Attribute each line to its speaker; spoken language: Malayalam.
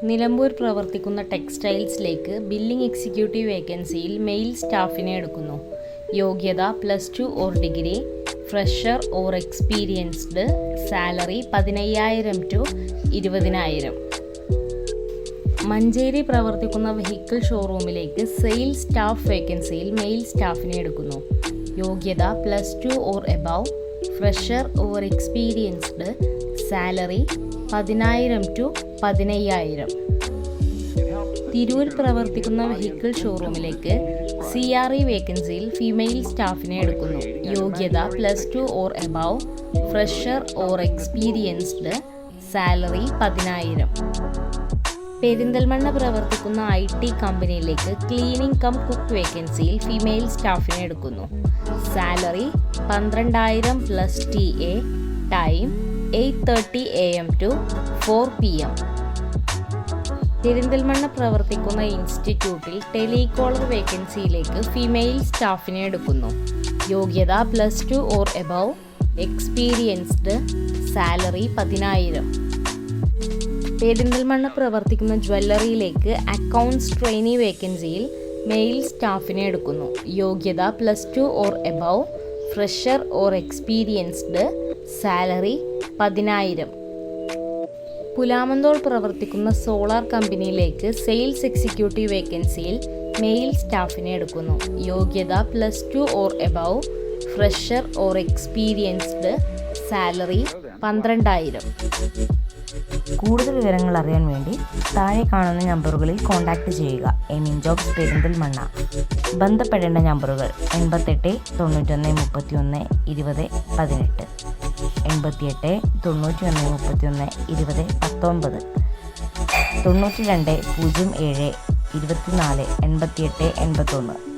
Speaker 1: നിലമ്പൂർ പ്രവർത്തിക്കുന്ന ടെക്സ്റ്റൈൽസിലേക്ക് ബില്ലിംഗ് എക്സിക്യൂട്ടീവ് വേക്കൻസിയിൽ മെയിൽ സ്റ്റാഫിനെ എടുക്കുന്നു. യോഗ്യത +2 or degree, fresher or experienced, salary 15,000 to 20,000. Manjeri പ്രവർത്തിക്കുന്ന വെഹിക്കിൾ ഷോറൂമിലേക്ക് സെയിൽസ് സ്റ്റാഫ് വേക്കൻസിയിൽ മെയിൽ സ്റ്റാഫിനെ എടുക്കുന്നു. യോഗ്യത +2 or above, fresher or experienced, salary 10,000 to 15,000. Tirur പ്രവർത്തിക്കുന്ന വെഹിക്കിൾ ഷോറൂമിലേക്ക് CRE വേക്കൻസിയിൽ ഫീമെയിൽ സ്റ്റാഫിനെ എടുക്കുന്നു. യോഗ്യത +2 or above, fresher or experienced, salary 10,000. Perinthalmanna പ്രവർത്തിക്കുന്ന IT കമ്പനിയിലേക്ക് ക്ലീനിങ് കം കുക്ക് വേക്കൻസിയിൽ ഫീമെയിൽ സ്റ്റാഫിനെ എടുക്കുന്നു. Salary 12,000 + TA, time 8:30 AM to 4 PM. Perinthalmanna പ്രവർത്തിക്കുന്ന ഇൻസ്റ്റിറ്റ്യൂട്ടിൽ ടെലികോളർ വേക്കൻസിയിലേക്ക് ഫീമെയിൽ സ്റ്റാഫിനെ എടുക്കുന്നു. യോഗ്യത +2 or above, experienced, salary 10,000. Perinthalmanna പ്രവർത്തിക്കുന്ന ജ്വല്ലറിയിലേക്ക് അക്കൗണ്ട്സ് ട്രെയിനി വേക്കൻസിയിൽ മെയിൽ സ്റ്റാഫിനെ എടുക്കുന്നു. യോഗ്യത +2 or above, fresher or experienced, salary 10,000. Pulamanthole പ്രവർത്തിക്കുന്ന സോളാർ കമ്പനിയിലേക്ക് സെയിൽസ് എക്സിക്യൂട്ടീവ് വേക്കൻസിയിൽ മെയിൽ സ്റ്റാഫിനെ എടുക്കുന്നു. യോഗ്യത +2 or above, fresher or experienced, salary 12,000.
Speaker 2: കൂടുതൽ വിവരങ്ങൾ അറിയാൻ വേണ്ടി താഴെ കാണുന്ന നമ്പറുകളിൽ കോൺടാക്റ്റ് ചെയ്യുക. ജോബ്സ് പെരിന്തൽമണ്ണ. ബന്ധപ്പെടേണ്ട നമ്പറുകൾ 88 91 31 20 18, 88 91 31 20 19, 92 07 24 88 81.